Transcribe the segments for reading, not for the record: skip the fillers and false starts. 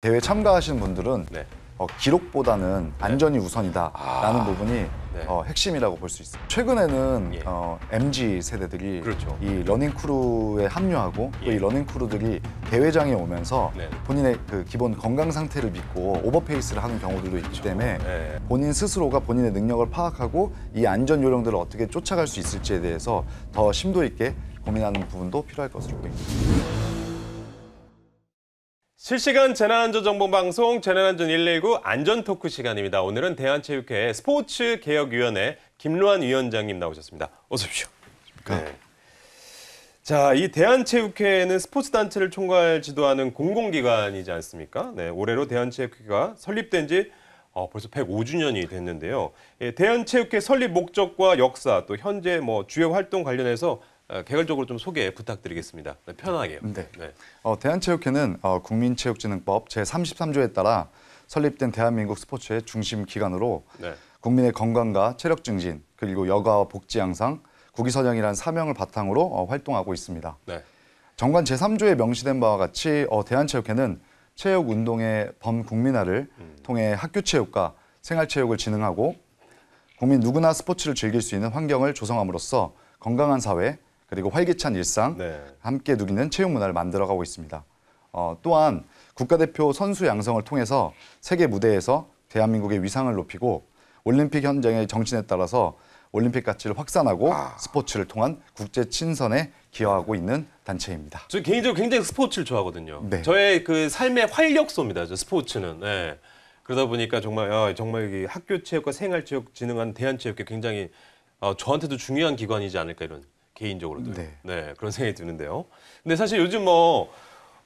대회 참가하시는 분들은 네. 기록보다는 안전이 우선이다라는 부분이 네. 핵심이라고 볼 수 있습니다. 최근에는 예. MZ 세대들이 그렇죠. 이 러닝 크루에 합류하고 또 예. 이 러닝 크루들이 대회장에 오면서 네. 본인의 그 기본 건강 상태를 믿고 오버페이스를 하는 경우들도 있기 때문에 네. 본인 스스로가 본인의 능력을 파악하고 이 안전 요령들을 어떻게 쫓아갈 수 있을지에 대해서 더 심도 있게 고민하는 부분도 필요할 것으로 보입니다. 실시간 재난안전정보방송 재난안전 119 안전토크 시간입니다. 오늘은 대한체육회 스포츠개혁위원회 김로한 위원장님 나오셨습니다. 어서 오십시오. 네. 자, 이 대한체육회는 스포츠 단체를 총괄 지도하는 공공기관이지 않습니까? 네, 올해로 대한체육회가 설립된 지 벌써 105주년이 됐는데요. 대한체육회 설립 목적과 역사 또 현재 주요 활동 관련해서 개괄적으로 좀 소개 부탁드리겠습니다. 네, 편하게요. 네. 네. 대한체육회는 국민체육진흥법 제33조에 따라 설립된 대한민국 스포츠의 중심 기관으로 네. 국민의 건강과 체력 증진 그리고 여가와 복지 향상, 국위선양이라는 사명을 바탕으로 활동하고 있습니다. 네. 정관 제3조에 명시된 바와 같이 대한체육회는 체육 운동의 범국민화를 통해 학교 체육과 생활체육을 진흥하고 국민 누구나 스포츠를 즐길 수 있는 환경을 조성함으로써 건강한 사회 그리고 활기찬 일상 네. 함께 누리는 체육 문화를 만들어가고 있습니다. 또한 국가대표 선수 양성을 통해서 세계 무대에서 대한민국의 위상을 높이고 올림픽 현장의 정신에 따라서 올림픽 가치를 확산하고 스포츠를 통한 국제 친선에 기여하고 있는 단체입니다. 저 개인적으로 굉장히 스포츠를 좋아하거든요. 네. 저의 그 삶의 활력소입니다. 저 스포츠는. 네. 그러다 보니까 정말 이 학교 체육과 생활 체육 진흥하는 대한체육회 굉장히 저한테도 중요한 기관이지 않을까 이런 개인적으로도 네. 그런 생각이 드는데요. 근데 사실 요즘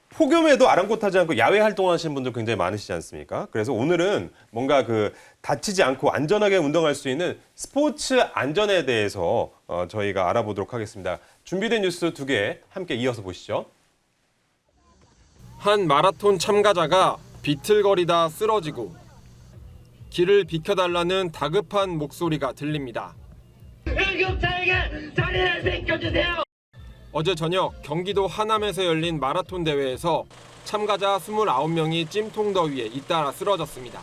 폭염에도 아랑곳하지 않고 야외 활동하시는 분들 굉장히 많으시지 않습니까? 그래서 오늘은 뭔가 다치지 않고 안전하게 운동할 수 있는 스포츠 안전에 대해서 저희가 알아보도록 하겠습니다. 준비된 뉴스 2개 함께 이어서 보시죠. 한 마라톤 참가자가 비틀거리다 쓰러지고 길을 비켜달라는 다급한 목소리가 들립니다. 응급차에게 자리를 비켜주세요. 어제 저녁 경기도 하남에서 열린 마라톤 대회에서 참가자 29명이 찜통더위에 잇따라 쓰러졌습니다.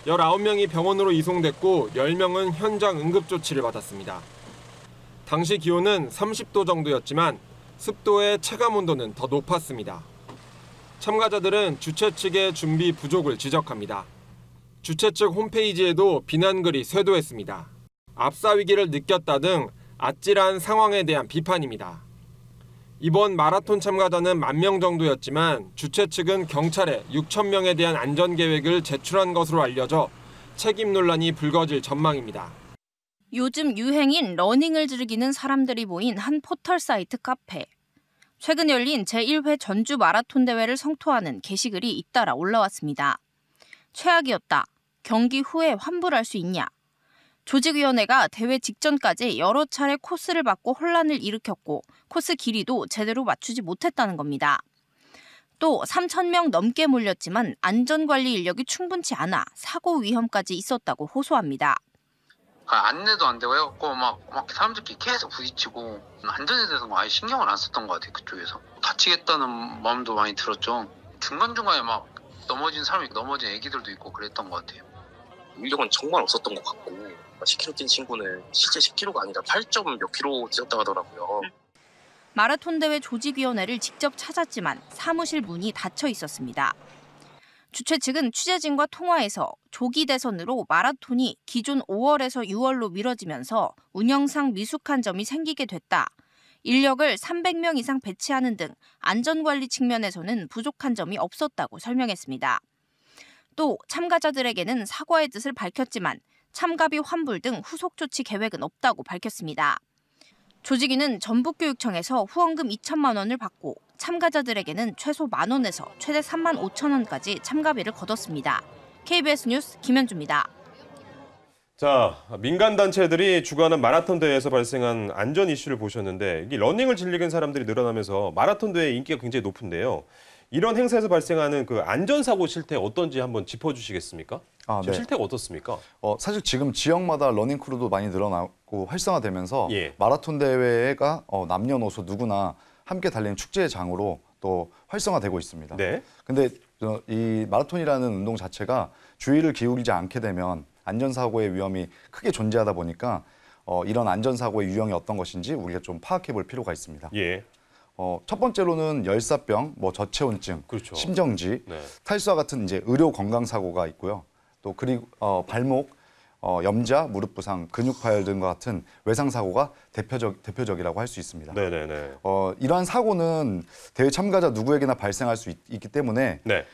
19명이 병원으로 이송됐고 10명은 현장 응급조치를 받았습니다. 당시 기온은 30도 정도였지만 습도의 체감온도는 더 높았습니다. 참가자들은 주최 측의 준비 부족을 지적합니다. 주최 측 홈페이지에도 비난글이 쇄도했습니다. 압사 위기를 느꼈다 등 아찔한 상황에 대한 비판입니다. 이번 마라톤 참가자는 10,000명 정도였지만 주최 측은 경찰에 6,000명에 대한 안전계획을 제출한 것으로 알려져 책임 논란이 불거질 전망입니다. 요즘 유행인 러닝을 즐기는 사람들이 모인 한 포털 사이트 카페. 최근 열린 제1회 전주 마라톤 대회를 성토하는 게시글이 잇따라 올라왔습니다. 최악이었다. 경기 후에 환불할 수 있냐. 조직위원회가 대회 직전까지 여러 차례 코스를 바꿔 혼란을 일으켰고 코스 길이도 제대로 맞추지 못했다는 겁니다. 또 3,000명 넘게 몰렸지만 안전관리 인력이 충분치 않아 사고 위험까지 있었다고 호소합니다. 안내도 안 되고 해갖고 막 사람들끼리 계속 부딪히고 안전에 대해서 아예 신경을 안 썼던 것 같아요. 그쪽에서. 다치겠다는 마음도 많이 들었죠. 중간중간에 막 넘어진 애기들도 있고 그랬던 것 같아요. 인력은 정말 없었던 것 같고 10km 뛴 친구는 실제 10km가 아니라 8점 몇 킬로 뛰었다고 하더라고요. 마라톤 대회 조직위원회를 직접 찾았지만 사무실 문이 닫혀 있었습니다. 주최 측은 취재진과 통화에서 조기 대선으로 마라톤이 기존 5월에서 6월로 미뤄지면서 운영상 미숙한 점이 생기게 됐다. 인력을 300명 이상 배치하는 등 안전관리 측면에서는 부족한 점이 없었다고 설명했습니다. 또 참가자들에게는 사과의 뜻을 밝혔지만 참가비 환불 등 후속 조치 계획은 없다고 밝혔습니다. 조직위는 전북교육청에서 후원금 2천만 원을 받고 참가자들에게는 최소 10,000원에서 최대 35,000원까지 참가비를 거뒀습니다. KBS 뉴스 김현주입니다. 자, 민간 단체들이 주관하는 마라톤 대회에서 발생한 안전 이슈를 보셨는데 이 러닝을 즐기는 사람들이 늘어나면서 마라톤 대회 인기가 굉장히 높은데요. 이런 행사에서 발생하는 그 안전사고 실태 어떤지 한번 짚어주시겠습니까? 지금 네. 실태가 어떻습니까? 사실 지금 지역마다 러닝 크루도 많이 늘어나고 활성화되면서 예. 마라톤 대회가 남녀노소 누구나 함께 달리는 축제의 장으로 또 활성화되고 있습니다. 네. 근데 그래서 이 마라톤이라는 운동 자체가 주의를 기울이지 않게 되면 안전사고의 위험이 크게 존재하다 보니까 이런 안전사고의 유형이 어떤 것인지 우리가 좀 파악해 볼 필요가 있습니다. 예. 첫 번째로는 열사병, 뭐 저체온증, 그렇죠. 심정지, 네. 탈수와 같은 이제 의료 건강 사고가 있고요. 또 그리고 발목, 염자, 무릎 부상, 근육 파열 등과 같은 외상 사고가 대표적이라고 할 수 있습니다. 네네네. 이러한 사고는 대회 참가자 누구에게나 발생할 수 있기 때문에 네.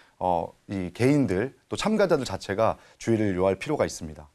이 개인들 또 참가자들 자체가 주의를 요할 필요가 있습니다.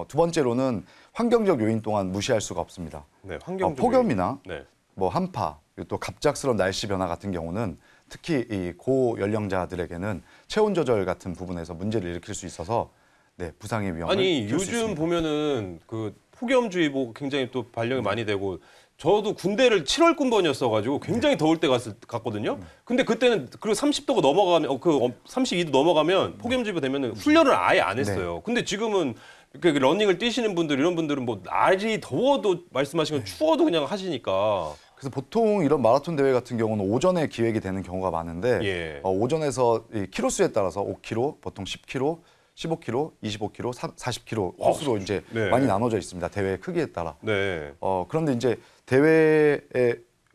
두 번째로는 환경적 요인 또한 무시할 수가 없습니다. 네. 환경적 폭염이나 네. 뭐 한파, 그리고 또 갑작스러운 날씨 변화 같은 경우는 특히 이 고연령자들에게는 체온 조절 같은 부분에서 문제를 일으킬 수 있어서 네, 부상의 위험을 아니 줄 수 요즘 있습니다. 보면은 그 폭염주의보 굉장히 또 발령이 많이 되고 저도 군대를 7월 군번이었어가지고 굉장히 더울 때 갔거든요. 근데 그때는 그 30도가 넘어가면 32도 넘어가면 폭염주의보 되면은 훈련을 아예 안 했어요. 근데 지금은 그 러닝을 뛰시는 분들 이런 분들은 뭐 날이 더워도 말씀하신 건 추워도 그냥 하시니까. 그래서 보통 이런 마라톤 대회 같은 경우는 오전에 기획이 되는 경우가 많은데 예. 오전에서 이 키로수에 따라서 5km, 보통 10km, 15km, 25km, 40km 코스로 이제 네. 많이 나눠져 있습니다. 대회 크기에 따라. 네. 그런데 이제 대회의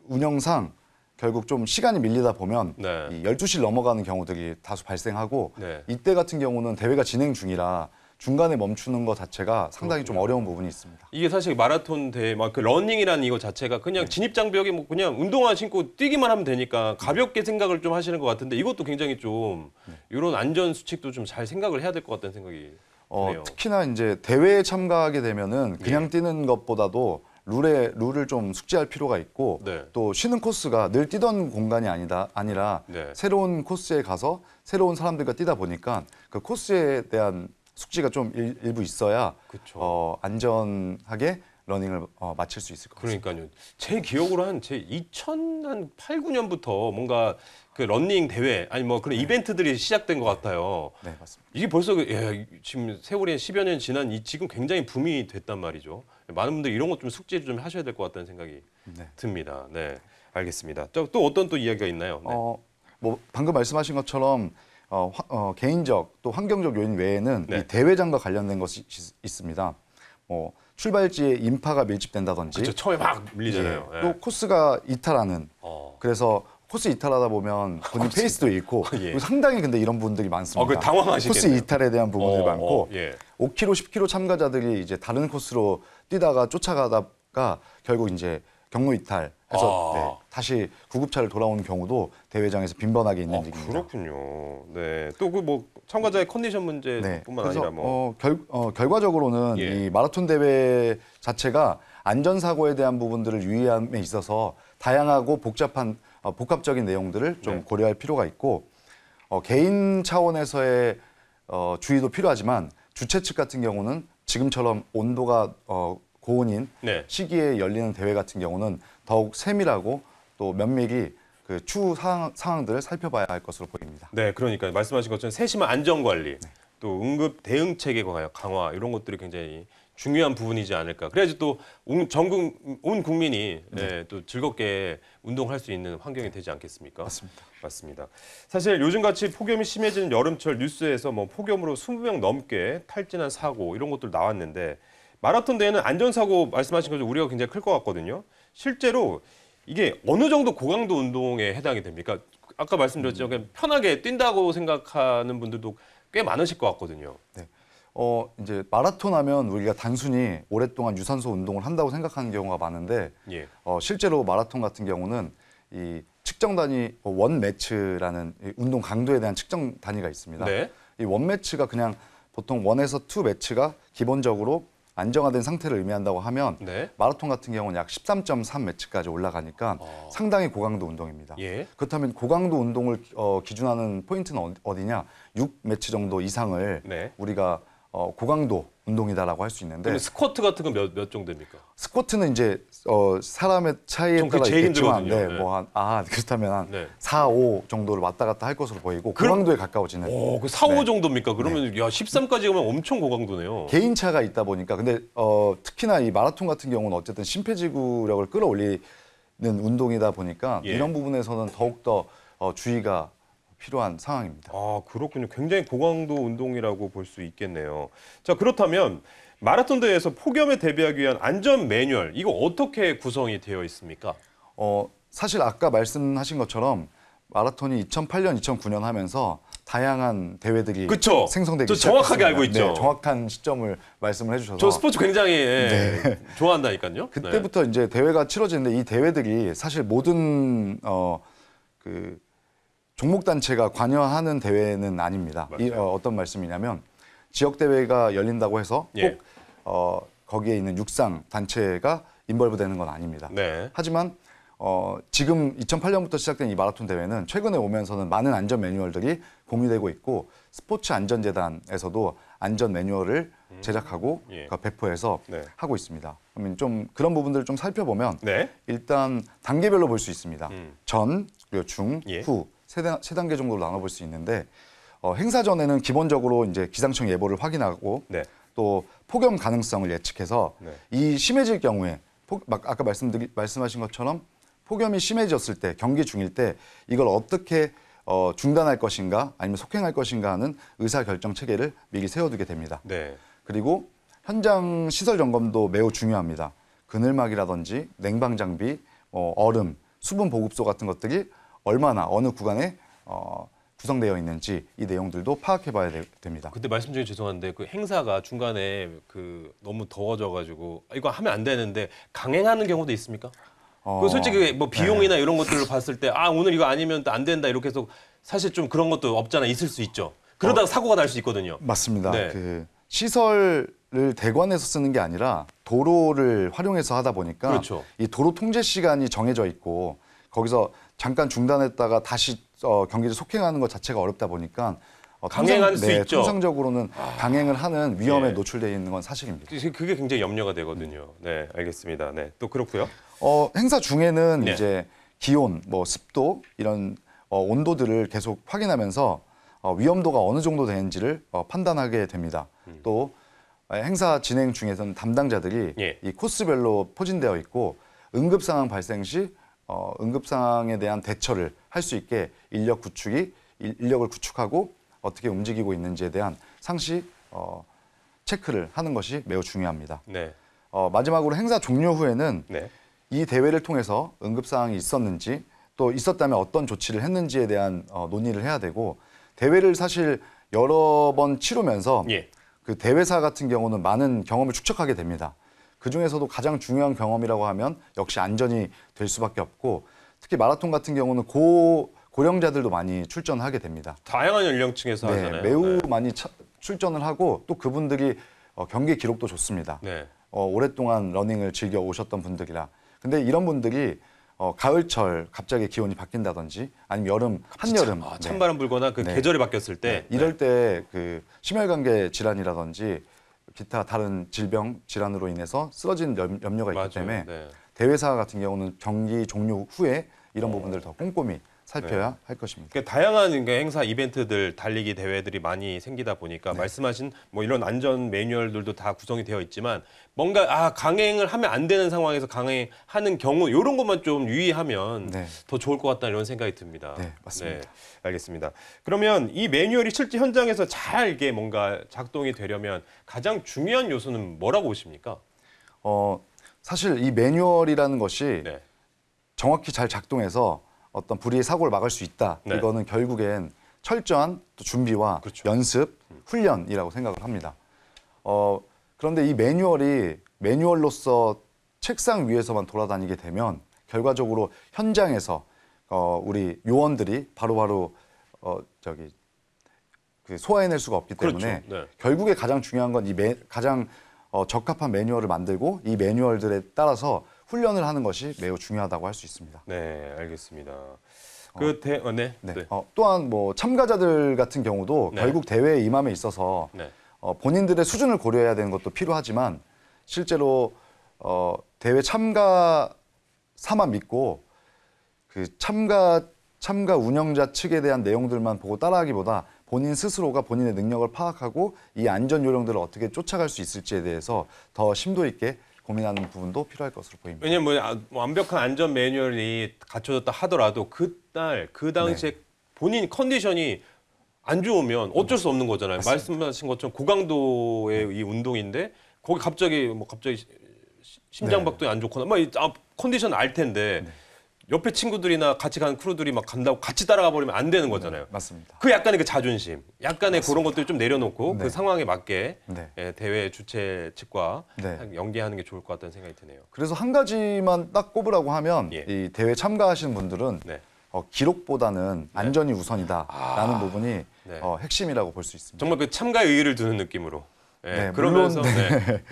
운영상 결국 좀 시간이 밀리다 보면 네. 이 12시를 넘어가는 경우들이 다수 발생하고 네. 이때 같은 경우는 대회가 진행 중이라 중간에 멈추는 것 자체가 상당히 좀 어려운 부분이 있습니다. 이게 사실 마라톤 대회, 막 그 러닝이라는 이거 자체가 그냥 진입 장벽에 뭐 그냥 운동화 신고 뛰기만 하면 되니까 가볍게 생각을 좀 하시는 것 같은데 이것도 굉장히 좀 이런 안전 수칙도 좀 잘 생각을 해야 될 것 같다는 생각이 드네요. 특히나 이제 대회에 참가하게 되면은 그냥 뛰는 것보다도 룰을 좀 숙지할 필요가 있고 네. 또 쉬는 코스가 늘 뛰던 공간이 아니라 네. 새로운 코스에 가서 새로운 사람들과 뛰다 보니까 그 코스에 대한 숙지가 좀 일부 있어야 그쵸. 안전하게 러닝을 마칠 수 있을 것 같습니다. 그러니까요. 제 기억으로 제 2008, 9년부터 뭔가 그 러닝 대회 아니 뭐 그런 이벤트들이 시작된 것 같아요. 네, 맞습니다. 이게 벌써 지금 세월이 10여 년 지난 지금 굉장히 붐이 됐단 말이죠. 많은 분들이 이런 것 좀 숙지 좀 하셔야 될 것 같다는 생각이 네. 듭니다. 네, 알겠습니다. 또 어떤 또 이야기가 있나요? 네. 뭐 방금 말씀하신 것처럼 개인적 또 환경적 요인 외에는 네. 이 대회장과 관련된 것이 있습니다. 뭐 출발지에 인파가 밀집된다든지 그렇죠. 처음에 막 밀리잖아요. 예, 또 코스가 이탈하는 그래서 코스 이탈하다 보면 본인 페이스도 잃고 예. 그리고 상당히 근데 이런 분들이 많습니다. 그 당황하시겠네요. 코스 이탈에 대한 부분들이 많고 예. 5km, 10km 참가자들이 이제 다른 코스로 뛰다가 쫓아가다가 결국 이제 경로 이탈해서 네, 다시 구급차를 돌아오는 경우도 대회장에서 빈번하게 있는 얘기입니다. 그렇군요. 네. 또 그 뭐 참가자의 컨디션 문제뿐만 그래서 아니라 뭐 결과적으로는 예. 이 마라톤 대회 자체가 안전사고에 대한 부분들을 유의함에 있어서 다양하고 복합적인 내용들을 좀 네. 고려할 필요가 있고 개인 차원에서의 주의도 필요하지만 주최 측 같은 경우는 지금처럼 온도가 고온인 네. 시기에 열리는 대회 같은 경우는 더욱 세밀하고 또 면밀히 그 추후 상황들을 살펴봐야 할 것으로 보입니다. 네, 그러니까 말씀하신 것처럼 세심한 안전 관리, 또 응급 대응 체계 강화 이런 것들이 굉장히 중요한 부분이지 않을까. 그래야지 또 온 국민이 또 즐겁게 운동할 수 있는 환경이 되지 않겠습니까? 맞습니다. 맞습니다. 사실 요즘같이 폭염이 심해지는 여름철 뉴스에서 뭐 폭염으로 20명 넘게 탈진한 사고 이런 것들 나왔는데 마라톤 대회는 안전사고 말씀하신 것처럼 우려가 굉장히 클 것 같거든요. 실제로 이게 어느 정도 고강도 운동에 해당이 됩니까? 아까 말씀드렸죠. 그냥 편하게 뛴다고 생각하는 분들도 꽤 많으실 것 같거든요. 네. 이제 마라톤 하면 우리가 단순히 오랫동안 유산소 운동을 한다고 생각하는 경우가 많은데 예. 실제로 마라톤 같은 경우는 이 측정 단위 원 매치라는 이 운동 강도에 대한 측정 단위가 있습니다. 네. 이 원 매치가 그냥 보통 원에서 투 매치가 기본적으로 안정화된 상태를 의미한다고 하면 네. 마라톤 같은 경우는 약 13.3 매치까지 올라가니까 상당히 고강도 운동입니다. 예. 그렇다면 고강도 운동을 기준하는 포인트는 어디냐? 6 매치 정도 이상을 네. 우리가 고강도 운동이다라고 할 수 있는데 그럼 스쿼트 같은 건 몇 정도입니까? 스쿼트는 이제 사람의 차이에 전 그게 따라 제일 있겠지만 힘들거든요. 네. 뭐 그렇다면 한 네. 4, 5 정도를 왔다 갔다 할 것으로 보이고 고강도에 가까워지는 그 4, 5 네. 정도입니까? 그러면 야 13까지 가면 엄청 고강도네요. 개인 차가 있다 보니까 근데 특히나 이 마라톤 같은 경우는 어쨌든 심폐지구력을 끌어올리는 운동이다 보니까 예. 이런 부분에서는 더욱더 주의가 필요한 상황입니다. 아, 그렇군요. 굉장히 고강도 운동이라고 볼 수 있겠네요. 자, 그렇다면 마라톤 대회에서 폭염에 대비하기 위한 안전 매뉴얼, 이거 어떻게 구성이 되어 있습니까? 사실 아까 말씀하신 것처럼 마라톤이 2008년, 2009년 하면서 다양한 대회들이 그쵸? 생성되기 저 정확하게 시작했습니다. 알고 있죠. 네, 정확한 시점을 말씀을 해주셔서 저 스포츠 굉장히 좋아한다니까요. 그때부터 이제 대회가 치러지는데 이 대회들이 사실 모든 그 종목 단체가 관여하는 대회는 아닙니다. 어떤 말씀이냐면 지역 대회가 열린다고 해서 예. 꼭 거기에 있는 육상 단체가 인벌브되는 건 아닙니다. 네. 하지만 지금 2008년부터 시작된 이 마라톤 대회는 최근에 오면서는 많은 안전 매뉴얼들이 공유되고 있고 스포츠 안전재단에서도 안전 매뉴얼을 제작하고 예. 배포해서 네. 하고 있습니다. 그러면 좀 그런 부분들을 좀 살펴보면 네. 일단 단계별로 볼 수 있습니다. 전, 그리고 중, 예. 후 세 단계 정도로 나눠볼 수 있는데 행사 전에는 기본적으로 이제 기상청 예보를 확인하고 네. 또 폭염 가능성을 예측해서 네. 이 심해질 경우에 아까 말씀하신 것처럼 폭염이 심해졌을 때 경기 중일 때 이걸 어떻게 중단할 것인가 아니면 속행할 것인가 하는 의사결정 체계를 미리 세워두게 됩니다. 네. 그리고 현장 시설 점검도 매우 중요합니다. 그늘막이라든지 냉방 장비, 얼음, 수분 보급소 같은 것들이 얼마나 어느 구간에 구성되어 있는지 이 내용들도 파악해봐야 됩니다. 그때 말씀 중에 죄송한데 그 행사가 중간에 그 너무 더워져가지고 이거 하면 안 되는데 강행하는 경우도 있습니까? 그 솔직히 뭐 비용이나 이런 것들을 봤을 때 오늘 이거 아니면 또 안 된다 이렇게 해서 사실 좀 그런 것도 없잖아 있을 수 있죠. 그러다가 사고가 날 수 있거든요. 맞습니다. 네. 그 시설을 대관해서 쓰는 게 아니라 도로를 활용해서 하다 보니까 그렇죠. 이 도로 통제 시간이 정해져 있고 거기서 잠깐 중단했다가 다시 경기를 속행하는 것 자체가 어렵다 보니까 강행할 수 있죠. 통상적으로는 강행을 하는 위험에 예. 노출되어 있는 건 사실입니다. 그게 굉장히 염려가 되거든요. 네, 알겠습니다. 네, 또 그렇고요. 행사 중에는 네. 이제 기온, 습도 이런 온도들을 계속 확인하면서 위험도가 어느 정도 되는지를 판단하게 됩니다. 또 행사 진행 중에서는 담당자들이 예. 이 코스별로 포진되어 있고 응급 상황 발생 시 응급 상황에 대한 대처를 할 수 있게 인력을 구축하고 어떻게 움직이고 있는지에 대한 상시 체크를 하는 것이 매우 중요합니다. 네, 마지막으로 행사 종료 후에는 네, 이 대회를 통해서 응급 사항이 있었는지 또 있었다면 어떤 조치를 했는지에 대한 논의를 해야 되고 대회를 사실 여러 번 치르면서 예. 그 대회사 같은 경우는 많은 경험을 축적하게 됩니다. 그 중에서도 가장 중요한 경험이라고 하면 역시 안전이 될 수밖에 없고 특히 마라톤 같은 경우는 고령자들도 많이 출전하게 됩니다. 다양한 연령층에서 네, 하잖아요. 매우 네. 많이 출전을 하고 또 그분들이 경기 기록도 좋습니다. 네. 오랫동안 러닝을 즐겨 오셨던 분들이라. 근데 이런 분들이 가을철 갑자기 기온이 바뀐다든지 아니면 여름, 한여름 네. 찬바람 불거나 그 네. 계절이 바뀌었을 때 이럴 때 그 심혈관계 질환이라든지 기타 다른 질병 질환으로 인해서 쓰러진 염려가 있기 맞아요. 때문에 네. 대회사 같은 경우는 경기 종료 후에 이런 부분들을 더 꼼꼼히 살펴야 할 것입니다. 그러니까 다양한 행사 이벤트들 달리기 대회들이 많이 생기다 보니까 말씀하신 뭐 이런 안전 매뉴얼들도 다 구성이 되어 있지만 뭔가 강행을 하면 안 되는 상황에서 강행하는 경우 이런 것만 좀 유의하면 네. 더 좋을 것 같다 이런 생각이 듭니다. 네, 맞습니다. 알겠습니다. 그러면 이 매뉴얼이 실제 현장에서 잘 이게 뭔가 작동이 되려면 가장 중요한 요소는 뭐라고 보십니까? 사실 이 매뉴얼이라는 것이 네. 정확히 잘 작동해서 어떤 불의의 사고를 막을 수 있다. 네. 이거는 결국엔 철저한 또 준비와 그렇죠. 연습, 훈련이라고 생각을 합니다. 그런데 이 매뉴얼로서 책상 위에서만 돌아다니게 되면 결과적으로 현장에서 우리 요원들이 바로바로 소화해낼 수가 없기 때문에 그렇죠. 네. 결국에 가장 중요한 건 이 가장 적합한 매뉴얼을 만들고 이 매뉴얼들에 따라서 훈련을 하는 것이 매우 중요하다고 할 수 있습니다. 네, 알겠습니다. 네. 또한 참가자들 같은 경우도 네. 결국 대회에 임함에 있어서 네. 본인들의 수준을 고려해야 되는 것도 필요하지만 실제로 대회 참가사만 믿고 그 참가 운영자 측에 대한 내용들만 보고 따라하기보다 본인 스스로가 본인의 능력을 파악하고 이 안전 요령들을 어떻게 쫓아갈 수 있을지에 대해서 더 심도 있게 고민하는 부분도 필요할 것으로 보입니다. 왜냐면 완벽한 안전 매뉴얼이 갖춰졌다 하더라도 그날 그 당시에 본인 컨디션이 안 좋으면 어쩔 수 없는 거잖아요. 맞습니다. 말씀하신 것처럼 고강도의 이 운동인데 거기 갑자기 심장박동이 안 좋거나 컨디션 알 텐데 옆에 친구들이나 같이 간 크루들이 막 간다고 같이 따라가 버리면 안 되는 거잖아요. 맞습니다. 그 약간의 그 자존심, 약간의 그런 것들 좀 내려놓고 네. 그 상황에 맞게 네. 예, 대회 주최 측과 네. 연계하는 게 좋을 것 같다는 생각이 드네요. 그래서 한 가지만 딱 꼽으라고 하면 예. 이 대회 참가하시는 분들은 네. 기록보다는 안전이 우선이다라는 부분이 네. 핵심이라고 볼 수 있습니다. 정말 그 참가의 의의를 두는 느낌으로. 예, 네, 그러면서 물론, 네.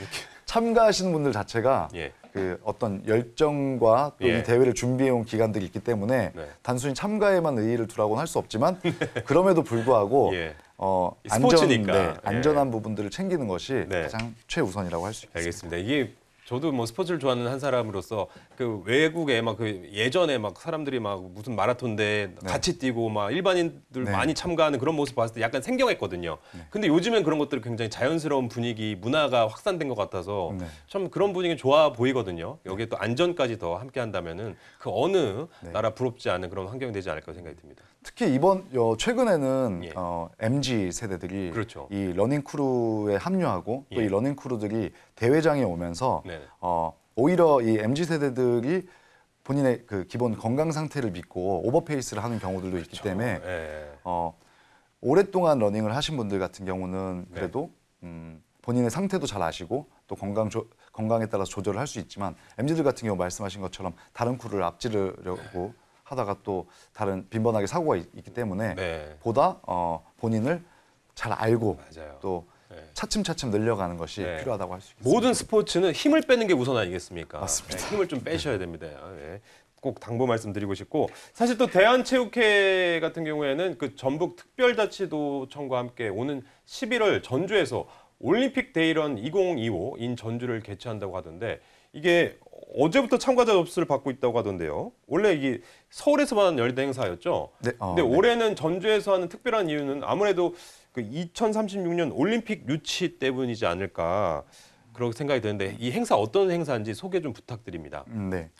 참가하시는 분들 자체가 예. 그 어떤 열정과 또 이 예. 대회를 준비해온 기간들이 있기 때문에 네. 단순히 참가에만 의의를 두라고는 할 수 없지만 그럼에도 불구하고 예. 안전, 스포츠니까. 안전한 부분들을 챙기는 것이 네. 가장 최우선이라고 할 수 있습니다. 알겠습니다. 이게 저도 뭐 스포츠를 좋아하는 한 사람으로서 그 외국에 막 그 예전에 막 사람들이 막 무슨 마라톤대 같이 뛰고 막 일반인들 네. 많이 참가하는 그런 모습 봤을 때 약간 생경했거든요. 근데 요즘엔 그런 것들이 굉장히 자연스러운 분위기, 문화가 확산된 것 같아서 네. 참 그런 분위기 좋아 보이거든요. 여기에 또 안전까지 더 함께 한다면은 그 어느 나라 부럽지 않은 그런 환경이 되지 않을까 생각이 듭니다. 특히 이번 최근에는 예. MZ 세대들이 그렇죠. 이 러닝 크루에 합류하고 또 예. 이 러닝 크루들이 대회장에 오면서 네. 오히려 이 MZ 세대들이 본인의 그 기본 건강 상태를 믿고 오버페이스를 하는 경우들도 있기 때문에 예. 오랫동안 러닝을 하신 분들 같은 경우는 그래도 본인의 상태도 잘 아시고 또 건강에 따라서 조절을 할 수 있지만 MZ들 같은 경우 말씀하신 것처럼 다른 크루를 앞지르려고 하다가 또 다른 빈번하게 사고가 있기 때문에 네. 보다 본인을 잘 알고 맞아요. 또 네. 차츰차츰 늘려가는 것이 네. 필요하다고 할 수 있습니다. 모든 스포츠는 힘을 빼는 게 우선 아니겠습니까? 맞습니다. 네, 힘을 좀 빼셔야 됩니다. 예. 꼭 당부 말씀드리고 싶고 사실 또 대한체육회 같은 경우에는 그 전북 특별자치도청과 함께 오는 11월 전주에서 올림픽 데이런 2025 인 전주를 개최한다고 하던데 이게 어제부터 참가자 접수를 받고 있다고 하던데요. 원래 이게 서울에서만 열린 행사였죠. 네, 근데 네. 올해는 전주에서 하는 특별한 이유는 아무래도 그 2036년 올림픽 유치 때문이지 않을까 그렇게 생각이 드는데 이 행사 어떤 행사인지 소개 좀 부탁드립니다. 네.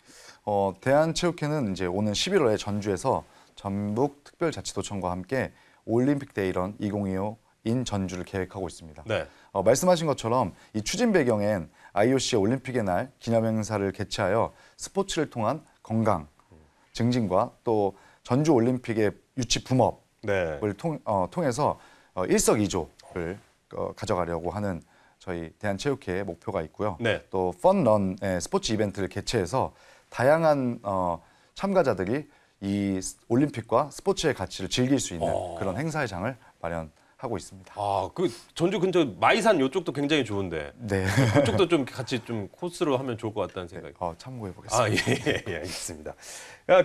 대한체육회는 이제 오는 11월에 전주에서 전북 특별자치도청과 함께 올림픽 데이런 2025 인 전주를 계획하고 있습니다. 네. 말씀하신 것처럼 이 추진 배경엔 IOC의 올림픽의 날 기념 행사를 개최하여 스포츠를 통한 건강 증진과 또 전주 올림픽의 유치 붐업을 네. 통해서 일석이조를 가져가려고 하는 저희 대한체육회의 목표가 있고요. 네. 또 펀런의 스포츠 이벤트를 개최해서 다양한 참가자들이 이 올림픽과 스포츠의 가치를 즐길 수 있는 그런 행사의 장을 마련하고 있습니다. 아, 그 전주 근처 마이산 요쪽도 굉장히 좋은데 네, 그쪽도 좀 같이 좀 코스로 하면 좋을 것 같다는 생각이. 참고해 보겠습니다. 아, 예, 알겠습니다.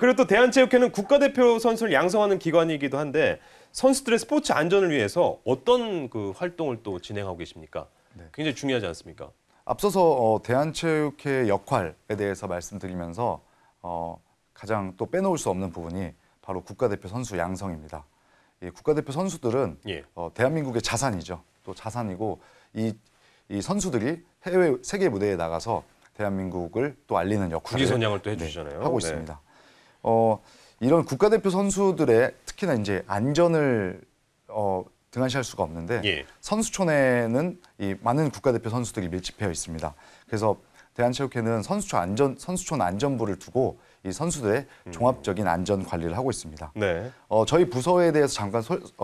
그리고 또 대한체육회는 국가대표 선수를 양성하는 기관이기도 한데 선수들의 스포츠 안전을 위해서 어떤 그 활동을 또 진행하고 계십니까? 네. 굉장히 중요하지 않습니까? 앞서서 대한체육회의 역할에 대해서 말씀드리면서 가장 또 빼놓을 수 없는 부분이 바로 국가대표 선수 양성입니다. 이 국가대표 선수들은 예. 대한민국의 자산이죠. 또 자산이고 이 선수들이 해외 세계 무대에 나가서 대한민국을 또 알리는 역할을 국기선양을 또 해주시잖아요. 하고 네. 있습니다. 이런 국가대표 선수들의 특히나 이제 안전을 등한시할 수가 없는데 예. 선수촌에는 이 많은 국가대표 선수들이 밀집해 있습니다. 그래서 대한체육회는 선수촌 안전부를 두고 이 선수들의 종합적인 안전 관리를 하고 있습니다. 네. 저희 부서에 대해서 잠깐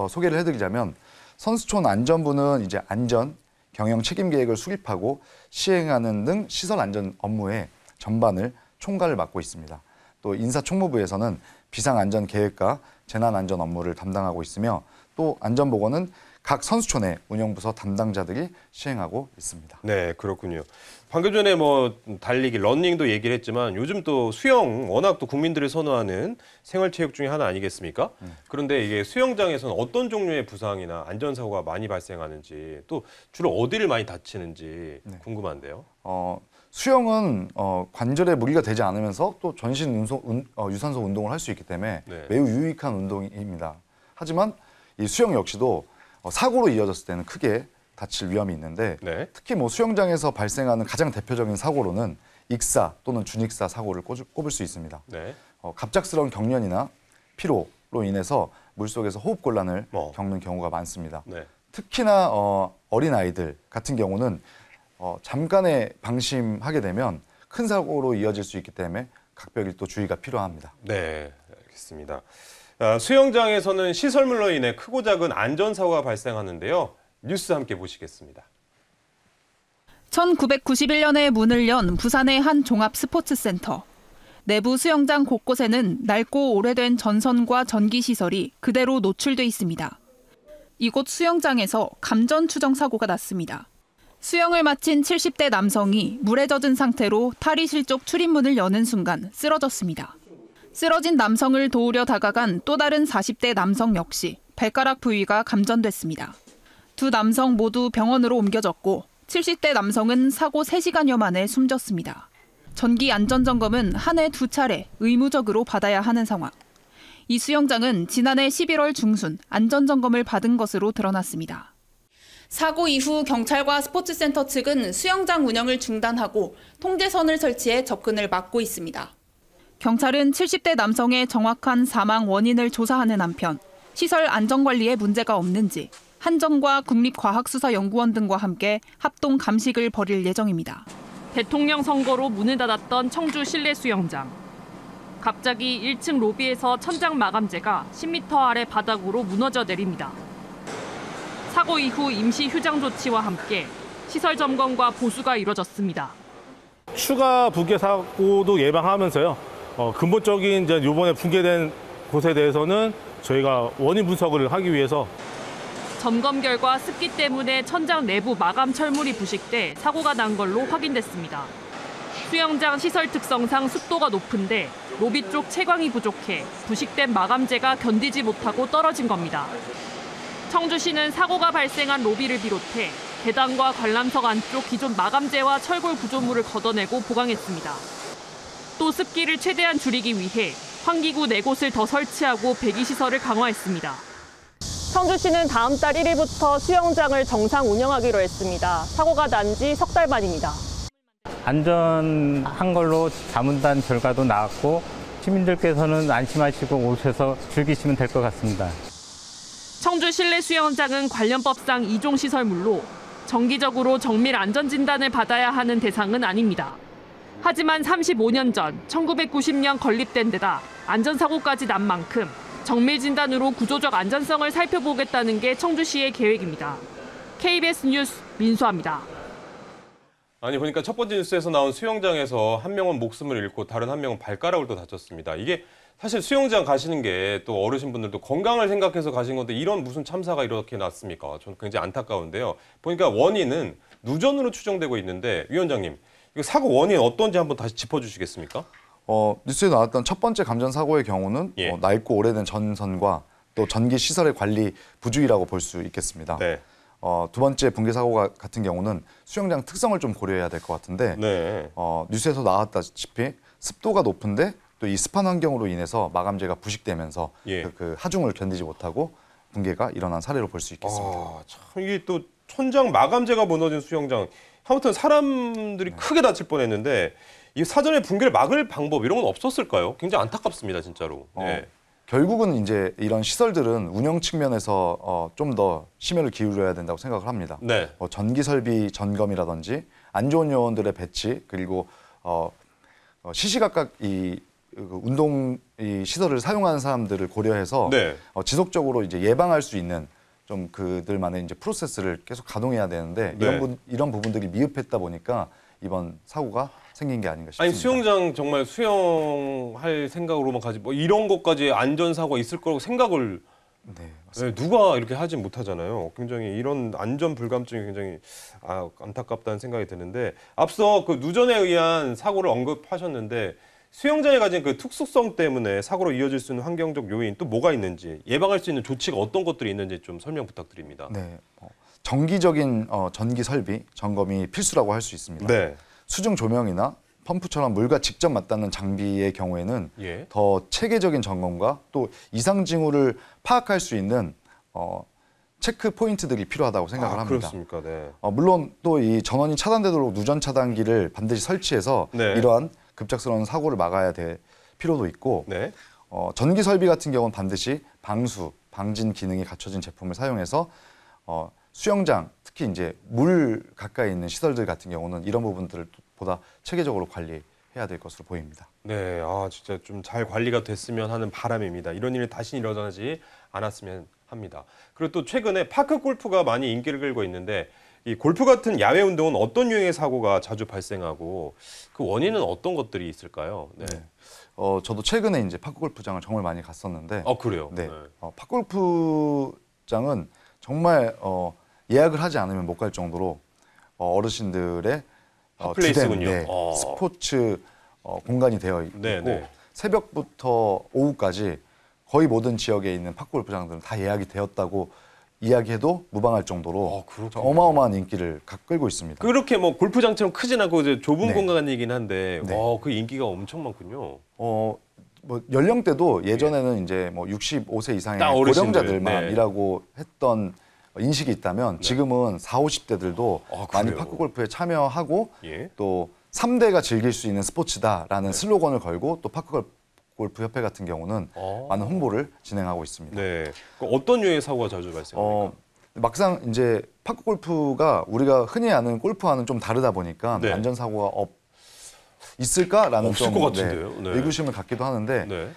소개를 해드리자면 선수촌 안전부는 이제 안전, 경영 책임 계획을 수립하고 시행하는 등 시설 안전 업무의 전반을 총괄을 맡고 있습니다. 또 인사총무부에서는 비상안전 계획과 재난안전 업무를 담당하고 있으며 또 안전보건은 각 선수촌의 운영부서 담당자들이 시행하고 있습니다. 네, 그렇군요. 방금 전에 뭐 달리기, 러닝도 얘기를 했지만 요즘 또 수영 워낙 또 국민들이 선호하는 생활체육 중에 하나 아니겠습니까? 그런데 이게 수영장에서는 어떤 종류의 부상이나 안전사고가 많이 발생하는지 또 주로 어디를 많이 다치는지 궁금한데요. 수영은 관절에 무리가 되지 않으면서 또 전신 유산소 운동을 할 수 있기 때문에 네. 매우 유익한 운동입니다. 하지만 이 수영 역시도 사고로 이어졌을 때는 크게 다칠 위험이 있는데 네. 특히 뭐 수영장에서 발생하는 가장 대표적인 사고로는 익사 또는 준익사 사고를 꼽을 수 있습니다. 네. 갑작스러운 경련이나 피로 습도로 인해서 물속에서 호흡 곤란을 어. 겪는 경우가 많습니다. 네. 특히나 어린 아이들 같은 경우는 잠깐의 방심하게 되면 큰 사고로 이어질 수 있기 때문에 각별히 또 주의가 필요합니다. 네, 알겠습니다. 수영장에서는 시설물로 인해 크고 작은 안전사고가 발생하는데요. 뉴스 함께 보시겠습니다. 1991년에 문을 연 부산의 한 종합 스포츠센터. 내부 수영장 곳곳에는 낡고 오래된 전선과 전기 시설이 그대로 노출돼 있습니다. 이곳 수영장에서 감전 추정 사고가 났습니다. 수영을 마친 70대 남성이 물에 젖은 상태로 탈의실 쪽 출입문을 여는 순간 쓰러졌습니다. 쓰러진 남성을 도우려 다가간 또 다른 40대 남성 역시 발가락 부위가 감전됐습니다. 두 남성 모두 병원으로 옮겨졌고 70대 남성은 사고 3시간여 만에 숨졌습니다. 전기 안전점검은 한 해 2차례 의무적으로 받아야 하는 상황. 이 수영장은 지난해 11월 중순 안전점검을 받은 것으로 드러났습니다. 사고 이후 경찰과 스포츠센터 측은 수영장 운영을 중단하고 통제선을 설치해 접근을 막고 있습니다. 경찰은 70대 남성의 정확한 사망 원인을 조사하는 한편 시설 안전관리에 문제가 없는지 한전과 국립과학수사연구원 등과 함께 합동 감식을 벌일 예정입니다. 대통령 선거로 문을 닫았던 청주 실내 수영장. 갑자기 1층 로비에서 천장 마감재가 10m 아래 바닥으로 무너져 내립니다. 사고 이후 임시 휴장 조치와 함께 시설 점검과 보수가 이뤄졌습니다. 추가 붕괴 사고도 예방하면서요. 근본적인 이제 이번에 붕괴된 곳에 대해서는 저희가 원인 분석을 하기 위해서 점검 결과 습기 때문에 천장 내부 마감 철물이 부식돼 사고가 난 걸로 확인됐습니다. 수영장 시설 특성상 습도가 높은데 로비 쪽 채광이 부족해 부식된 마감재가 견디지 못하고 떨어진 겁니다. 청주시는 사고가 발생한 로비를 비롯해 계단과 관람석 안쪽 기존 마감재와 철골 구조물을 걷어내고 보강했습니다. 또 습기를 최대한 줄이기 위해 환기구 4곳을 더 설치하고 배기시설을 강화했습니다. 청주시는 다음 달 1일부터 수영장을 정상 운영하기로 했습니다. 사고가 난 지 석 달 만입니다. 안전한 걸로 자문단 결과도 나왔고 시민들께서는 안심하시고 오셔서 즐기시면 될 것 같습니다. 청주 실내 수영장은 관련법상 2종 시설물로 정기적으로 정밀 안전진단을 받아야 하는 대상은 아닙니다. 하지만 35년 전 1990년 건립된 데다 안전사고까지 난 만큼 정밀 진단으로 구조적 안전성을 살펴보겠다는 게 청주시의 계획입니다. KBS 뉴스 민수아입니다. 아니 그러니까 첫 번째 뉴스에서 나온 수영장에서 한 명은 목숨을 잃고 다른 한 명은 발가락을 또 다쳤습니다. 이게 사실 수영장 가시는 게 또 어르신분들도 건강을 생각해서 가신 건데 이런 무슨 참사가 이렇게 났습니까? 저는 굉장히 안타까운데요. 보니까 원인은 누전으로 추정되고 있는데 위원장님, 이거 사고 원인 어떤지 한번 다시 짚어주시겠습니까? 뉴스에 나왔던 첫 번째 감전 사고의 경우는 예. 낡고 오래된 전선과 또 전기 시설의 관리 부주의라고 볼 수 있겠습니다. 네. 두 번째 붕괴 사고가 같은 경우는 수영장 특성을 좀 고려해야 될 것 같은데 네. 뉴스에서 나왔다시피 습도가 높은데 또 이 습한 환경으로 인해서 마감재가 부식되면서 예. 그 하중을 견디지 못하고 붕괴가 일어난 사례로 볼 수 있겠습니다. 참 이게 또 천장 마감재가 무너진 수영장, 아무튼 사람들이 크게 다칠 뻔했는데 이 사전에 붕괴를 막을 방법 이런 건 없었을까요? 굉장히 안타깝습니다, 진짜로. 네. 결국은 이제 이런 시설들은 운영 측면에서 좀 더 심혈을 기울여야 된다고 생각을 합니다. 네. 전기 설비 점검이라든지 안 좋은 요원들의 배치 그리고 시시각각 이 운동 이 시설을 사용하는 사람들을 고려해서 네. 지속적으로 이제 예방할 수 있는 좀 그들만의 이제 프로세스를 계속 가동해야 되는데 네. 이런 부분들이 미흡했다 보니까 이번 사고가 생긴 게 아닌가 싶습니다. 아니 수영장 정말 수영할 생각으로만 가지 뭐 이런 것까지 안전사고가 있을 거라고 생각을 네, 네, 누가 이렇게 하지 못하잖아요. 굉장히 이런 안전 불감증이 굉장히 안타깝다는 생각이 드는데 앞서 그 누전에 의한 사고를 언급하셨는데 수영장에 가진 그 특수성 때문에 사고로 이어질 수 있는 환경적 요인 또 뭐가 있는지 예방할 수 있는 조치가 어떤 것들이 있는지 좀 설명 부탁드립니다. 네, 정기적인 전기 설비 점검이 필수라고 할 수 있습니다. 네. 수중 조명이나 펌프처럼 물과 직접 맞닿는 장비의 경우에는 예. 더 체계적인 점검과 또 이상 징후를 파악할 수 있는 체크 포인트들이 필요하다고 생각을 합니다. 그렇습니까? 네. 물론 또 이 전원이 차단되도록 누전 차단기를 반드시 설치해서 네. 이러한 급작스러운 사고를 막아야 될 필요도 있고 네. 전기 설비 같은 경우는 반드시 방수, 방진 기능이 갖춰진 제품을 사용해서 수영장, 특히 이제 물 가까이 있는 시설들 같은 경우는 이런 부분들을 보다 체계적으로 관리해야 될 것으로 보입니다. 네, 진짜 좀 잘 관리가 됐으면 하는 바람입니다. 이런 일이 다시 일어나지 않았으면 합니다. 그리고 또 최근에 파크 골프가 많이 인기를 끌고 있는데 이 골프 같은 야외 운동은 어떤 유형의 사고가 자주 발생하고 그 원인은 어떤 것들이 있을까요? 네. 저도 최근에 이제 파크 골프장을 정말 많이 갔었는데, 그래요? 네, 파크 골프장은 정말 예약을 하지 않으면 못 갈 정도로 어르신들의 핫플레이스군요. 주된 스포츠 공간이 되어 있고 네. 새벽부터 오후까지 거의 모든 지역에 있는 파크 골프장들은 다 예약이 되었다고 이야기해도 무방할 정도로 어마어마한 인기를 끌고 있습니다. 그렇게 뭐 골프장처럼 크진 않고 이제 좁은 네. 공간이긴 한데 네. 그 인기가 엄청 많군요. 뭐 연령대도 예전에는 이제 뭐 65세 이상의 딱 어르신들, 고령자들만 네. 일하고 했던 인식이 있다면 지금은 40, 50대들도 많이 파크 골프에 참여하고 또 3대가 즐길 수 있는 스포츠다라는 슬로건을 걸고 또 파크 골프 협회 같은 경우는 많은 홍보를 진행하고 있습니다. 네. 어떤 유형의 사고가 자주 발생합니까? 막상 이제 파크 골프가 우리가 흔히 아는 골프와는 좀 다르다 보니까 네. 안전 사고가 있을까라는 없을 좀 것 같은데요. 네. 의구심을 갖기도 하는데 네.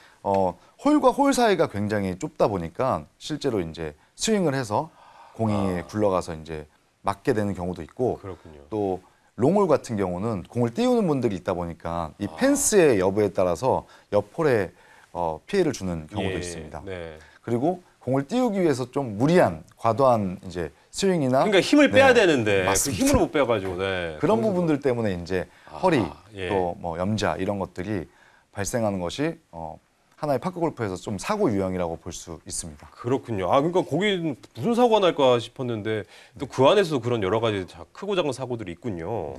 홀과 홀 사이가 굉장히 좁다 보니까 실제로 이제 스윙을 해서 공이 굴러가서 이제 맞게 되는 경우도 있고 그렇군요. 또 롱홀 같은 경우는 공을 띄우는 분들이 있다 보니까 이 펜스의 여부에 따라서 옆 홀에 피해를 주는 경우도 있습니다. 네. 그리고 공을 띄우기 위해서 좀 무리한 과도한 이제 스윙이나 그러니까 힘을 빼야 되는데 그 맞습니다. 힘을 못 빼가지고 그런 부분들 때문에 이제 허리 예. 또 뭐 염좌 이런 것들이 발생하는 것이 하나의 파크 골프에서 좀 사고 유형이라고 볼 수 있습니다. 그렇군요. 그러니까 거기 무슨 사고가 날까 싶었는데 또 그 안에서도 그런 여러 가지 크고 작은 사고들이 있군요.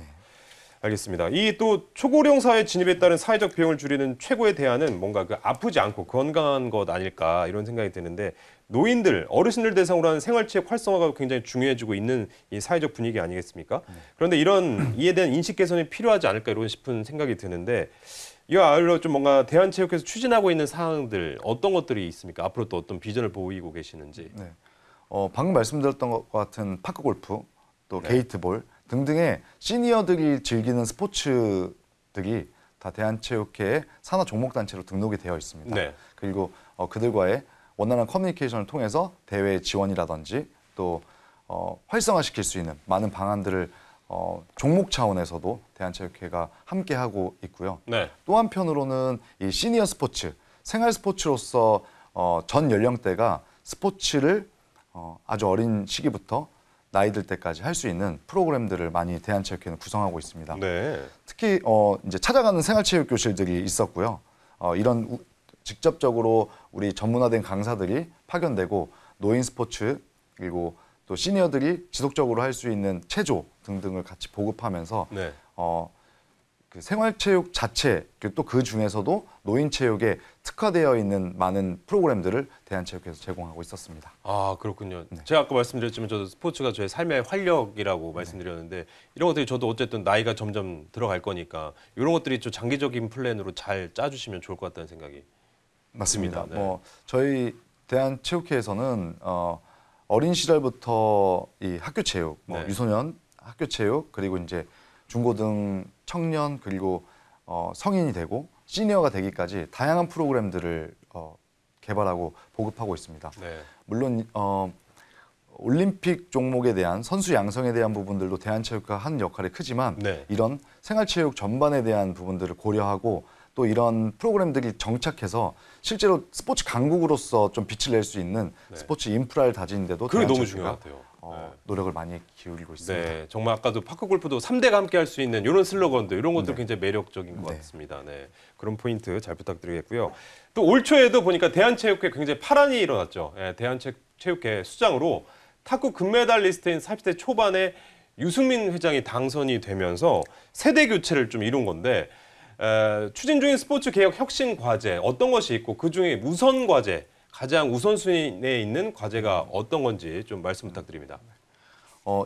알겠습니다. 이 또 초고령 사회 진입에 따른 사회적 비용을 줄이는 최고의 대안은 뭔가 그 아프지 않고 건강한 것 아닐까 이런 생각이 드는데 노인들, 어르신들 대상으로 하는 생활체육 활성화가 굉장히 중요해지고 있는 이 사회적 분위기 아니겠습니까? 그런데 이에 대한 인식 개선이 필요하지 않을까 이런 싶은 생각이 드는데 이와 아울러 좀 뭔가 대한체육회에서 추진하고 있는 사항들 어떤 것들이 있습니까? 앞으로 또 어떤 비전을 보이고 계시는지. 네. 방금 말씀드렸던 것 같은 파크 골프, 또 게이트볼 등등의 시니어들이 즐기는 스포츠들이 다 대한체육회의 산하 종목단체로 등록이 되어 있습니다. 네. 그리고 그들과의 원활한 커뮤니케이션을 통해서 대회 지원이라든지 또 활성화시킬 수 있는 많은 방안들을 종목 차원에서도 대한체육회가 함께하고 있고요. 네. 또 한편으로는 이 시니어 스포츠, 생활 스포츠로서 전 연령대가 스포츠를 아주 어린 시기부터 나이 들 때까지 할 수 있는 프로그램들을 많이 대한체육회는 구성하고 있습니다. 네. 특히 이제 찾아가는 생활체육 교실들이 있었고요. 이런 직접적으로 우리 전문화된 강사들이 파견되고 노인 스포츠 그리고 또 시니어들이 지속적으로 할 수 있는 체조 등등을 같이 보급하면서 네. 그 생활체육 자체 또 그 중에서도 노인체육에 특화되어 있는 많은 프로그램들을 대한체육회에서 제공하고 있었습니다. 그렇군요. 제가 아까 말씀드렸지만 저도 스포츠가 저의 삶의 활력이라고 말씀드렸는데 이런 것들이 저도 어쨌든 나이가 점점 들어갈 거니까 이런 것들이 좀 장기적인 플랜으로 잘 짜주시면 좋을 것 같다는 생각이 맞습니다. 듭니다. 네. 저희 대한체육회에서는 어린 시절부터 이 학교체육, 유소년 학교체육 그리고 이제 중고등 청년 그리고 성인이 되고 시니어가 되기까지 다양한 프로그램들을 개발하고 보급하고 있습니다. 네. 물론 올림픽 종목에 대한 선수 양성에 대한 부분들도 대한체육회가 하는 역할이 크지만 이런 생활체육 전반에 대한 부분들을 고려하고 또 이런 프로그램들이 정착해서 실제로 스포츠 강국으로서 좀 빛을 낼 수 있는 스포츠 인프라를 다지는 데도 그게 너무 중요한 것 같아요. 노력을 많이 기울이고 있습니다. 네, 정말 아까도 파크 골프도 3대가 함께 할 수 있는 이런 슬로건들 이런 것도 굉장히 매력적인 것 네. 같습니다. 네, 그런 포인트 잘 부탁드리겠고요. 또 올 초에도 보니까 대한체육회 굉장히 파란이 일어났죠. 대한체육회 수장으로 탁구 금메달리스트인 40대 초반에 유승민 회장이 당선이 되면서 세대 교체를 좀 이룬 건데 추진 중인 스포츠 개혁 혁신 과제 어떤 것이 있고 그중에 우선 과제 가장 우선순위에 있는 과제가 어떤 건지 좀 말씀 부탁드립니다.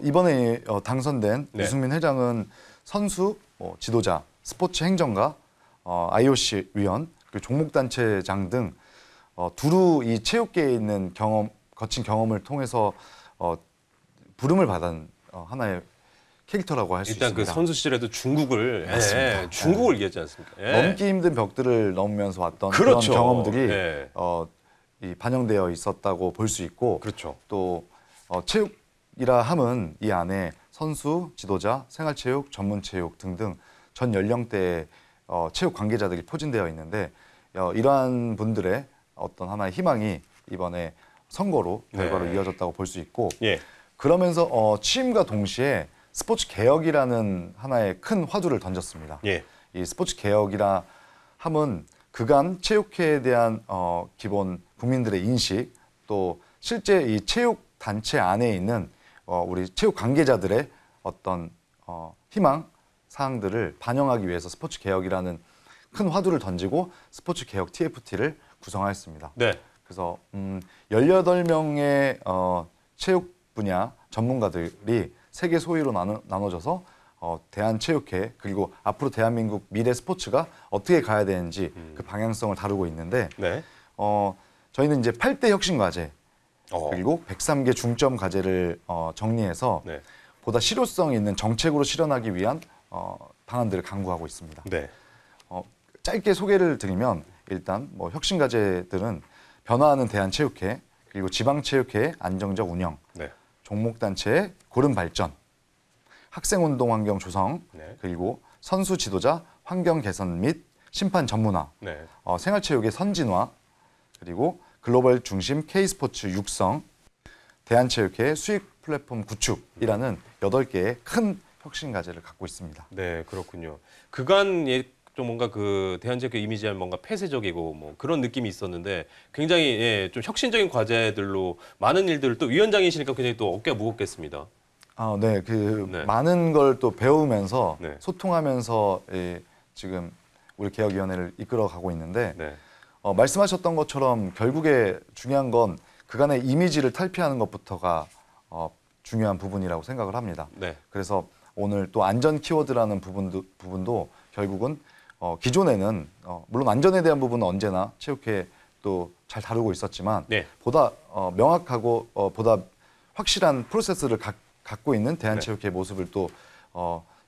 이번에 당선된 네. 유승민 회장은 선수, 지도자, 스포츠 행정가, IOC 위원 그 종목단체장 등 두루 이 체육계에 있는 거친 경험을 통해서 부름을 받은 하나의 캐릭터라고 할 수 있습니다. 일단 그 선수 시절에도 중국을 맞습니다. 중국을 이겼지 않습니까? 넘기 힘든 벽들을 넘으면서 왔던 그렇죠. 그런 경험들이 이 반영되어 있었다고 볼 수 있고 그렇죠. 또 체육이라 함은 이 안에 선수, 지도자, 생활체육, 전문체육 등등 전 연령대의 체육 관계자들이 포진되어 있는데 이러한 분들의 어떤 하나의 희망이 이번에 선거로 결과로 이어졌다고 볼 수 있고 그러면서 취임과 동시에 스포츠 개혁이라는 하나의 큰 화두를 던졌습니다. 이 스포츠 개혁이라 함은 그간 체육회에 대한 기본 국민들의 인식 또 실제 이 체육 단체 안에 있는 우리 체육 관계자들의 어떤 희망 사항들을 반영하기 위해서 스포츠 개혁이라는 큰 화두를 던지고 스포츠 개혁 TFT를 구성하였습니다. 그래서 18명의 체육 분야 전문가들이 세계 소위로 나눠져서 대한체육회 그리고 앞으로 대한민국 미래 스포츠가 어떻게 가야 되는지 그 방향성을 다루고 있는데 저희는 이제 8대 혁신 과제 그리고 103개 중점 과제를 정리해서 보다 실효성 있는 정책으로 실현하기 위한 방안들을 강구하고 있습니다. 짧게 소개를 드리면 일단 뭐 혁신 과제들은 변화하는 대한체육회 그리고 지방체육회의 안정적 운영, 종목단체의 고른 발전, 학생운동 환경 조성, 그리고 선수 지도자 환경 개선 및 심판 전문화, 생활체육의 선진화, 그리고 글로벌 중심 K스포츠 육성, 대한체육회 수익 플랫폼 구축이라는 8개의 큰 혁신 과제를 갖고 있습니다. 네, 그렇군요. 그간 좀 뭔가 그 대한체육회 이미지는 뭔가 폐쇄적이고 뭐 그런 느낌이 있었는데 굉장히 좀 혁신적인 과제들로 많은 일들을 또 위원장이시니까 굉장히 또 어깨가 무겁겠습니다. 많은 걸 또 배우면서 소통하면서 지금 우리 개혁위원회를 이끌어가고 있는데 말씀하셨던 것처럼 결국에 중요한 건 그간의 이미지를 탈피하는 것부터가 중요한 부분이라고 생각을 합니다. 그래서 오늘 또 안전 키워드라는 부분도 결국은 기존에는 물론 안전에 대한 부분은 언제나 체육회에 또 잘 다루고 있었지만 보다 명확하고 보다 확실한 프로세스를 갖고 있는 대한체육회의 모습을 또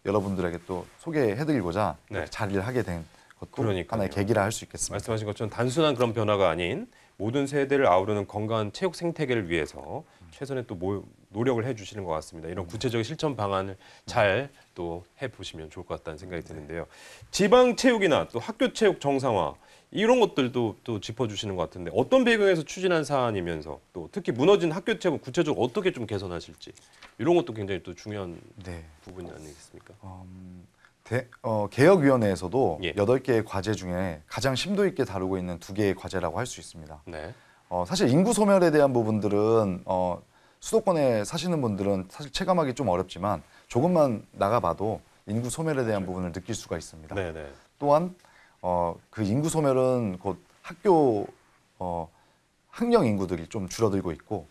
여러분들에게 또 소개해드리고자 자리를 하게 된 것도 하나의 계기라 할 수 있겠습니다. 말씀하신 것처럼 단순한 그런 변화가 아닌 모든 세대를 아우르는 건강한 체육 생태계를 위해서 최선의 또 노력을 해주시는 것 같습니다. 이런 구체적인 실천 방안을 잘 또 해보시면 좋을 것 같다는 생각이 드는데요. 지방 체육이나 또 학교 체육 정상화 이런 것들도 또 짚어주시는 것 같은데 어떤 배경에서 추진한 사안이면서 또 특히 무너진 학교 체육은 구체적으로 어떻게 좀 개선하실지 이런 것도 굉장히 또 중요한 부분이 아니겠습니까? 개혁위원회에서도 8개의 과제 중에 가장 심도 있게 다루고 있는 2개의 과제라고 할 수 있습니다. 사실 인구 소멸에 대한 부분들은 수도권에 사시는 분들은 사실 체감하기 좀 어렵지만 조금만 나가봐도 인구 소멸에 대한 부분을 느낄 수가 있습니다. 또한 그 인구 소멸은 곧 학교 학령 인구들이 좀 줄어들고 있고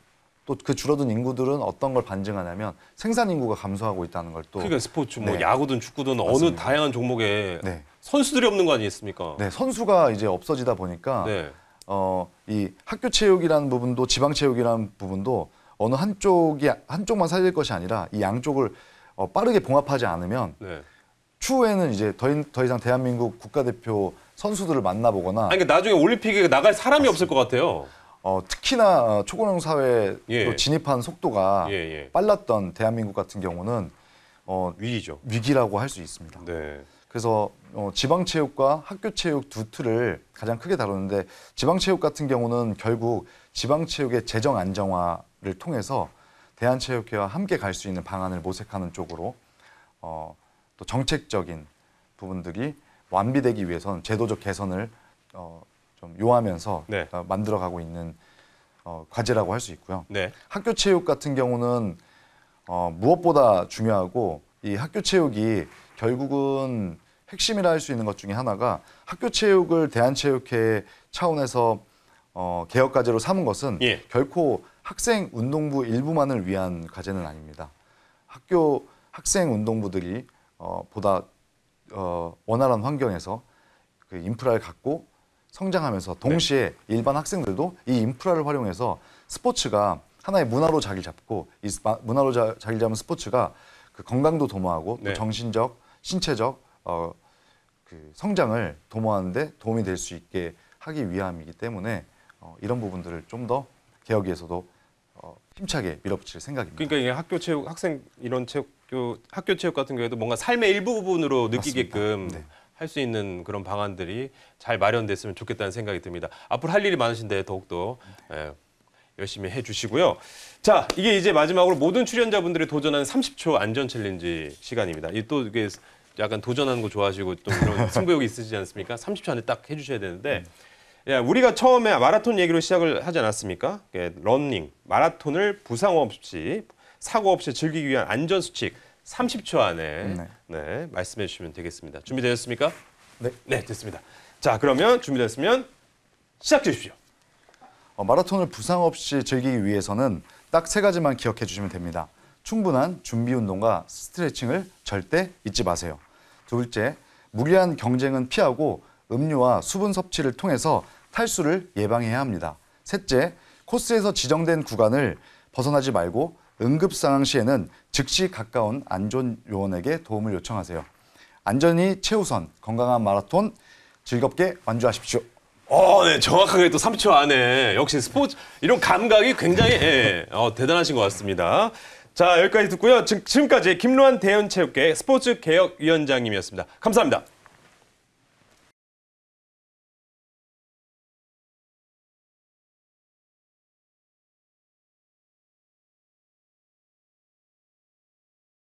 또 그 줄어든 인구들은 어떤 걸 반증하냐면 생산 인구가 감소하고 있다는 걸 또 그러니까 스포츠 뭐 야구든 축구든 어느 다양한 종목에 선수들이 없는 거 아니겠습니까? 선수가 이제 없어지다 보니까 이 학교 체육이라는 부분도 지방 체육이라는 부분도 어느 한쪽만 살릴 것이 아니라 이 양쪽을 빠르게 봉합하지 않으면 추후에는 이제 더 이상 대한민국 국가대표 선수들을 만나보거나 그러니까 나중에 올림픽에 나갈 사람이 없을 것 같아요. 특히나 초고령 사회에 진입한 속도가 빨랐던 대한민국 같은 경우는 위기라고 할 수 있습니다. 그래서 지방체육과 학교체육 두 틀을 가장 크게 다루는데 지방체육 같은 경우는 결국 지방체육의 재정 안정화를 통해서 대한체육회와 함께 갈 수 있는 방안을 모색하는 쪽으로 또 정책적인 부분들이 완비되기 위해서는 제도적 개선을 좀 요하면서 만들어가고 있는 과제라고 할 수 있고요. 학교체육 같은 경우는 무엇보다 중요하고 이 학교체육이 결국은 핵심이라 할 수 있는 것 중에 하나가 학교체육을 대한체육회 차원에서 개혁과제로 삼은 것은 결코 학생운동부 일부만을 위한 과제는 아닙니다. 학교 학생운동부들이 보다 원활한 환경에서 그 인프라를 갖고 성장하면서 동시에 일반 학생들도 이 인프라를 활용해서 스포츠가 하나의 문화로 자리 잡고 이 문화로 자리 잡은 스포츠가 그 건강도 도모하고 또 네. 정신적, 신체적 그 성장을 도모하는데 도움이 될 수 있게 하기 위함이기 때문에 이런 부분들을 좀 더 개혁위에서도 힘차게 밀어붙일 생각입니다. 그러니까 이게 학교 체육, 학생 이런 학교 체육 같은 경우에도 뭔가 삶의 일부분으로 느끼게끔 네. 할 수 있는 그런 방안들이 잘 마련됐으면 좋겠다는 생각이 듭니다. 앞으로 할 일이 많으신데 더욱더 열심히 해주시고요. 자, 이게 이제 마지막으로 모든 출연자분들이 도전하는 30초 안전 챌린지 시간입니다. 또 이게 약간 도전하는 거 좋아하시고 또 이런 승부욕이 있으시지 않습니까? 30초 안에 딱 해주셔야 되는데 우리가 처음에 마라톤 얘기로 시작을 하지 않았습니까? 러닝, 마라톤을 부상 없이 사고 없이 즐기기 위한 안전 수칙 30초 안에 네, 말씀해 주시면 되겠습니다. 준비되셨습니까? 네, 됐습니다. 자, 그러면 준비됐으면 시작해 주십시오. 마라톤을 부상 없이 즐기기 위해서는 딱 3가지만 기억해 주시면 됩니다. 충분한 준비 운동과 스트레칭을 절대 잊지 마세요. 둘째, 무리한 경쟁은 피하고 음료와 수분 섭취를 통해서 탈수를 예방해야 합니다. 셋째, 코스에서 지정된 구간을 벗어나지 말고 응급 상황 시에는 즉시 가까운 안전요원에게 도움을 요청하세요. 안전이 최우선, 건강한 마라톤 즐겁게 완주하십시오. 네, 정확하게 또 3초 안에 역시 스포츠 이런 감각이 굉장히 대단하신 것 같습니다. 자, 여기까지 듣고요. 지금까지 김로한 대연체육회 스포츠 개혁위원장님이었습니다. 감사합니다.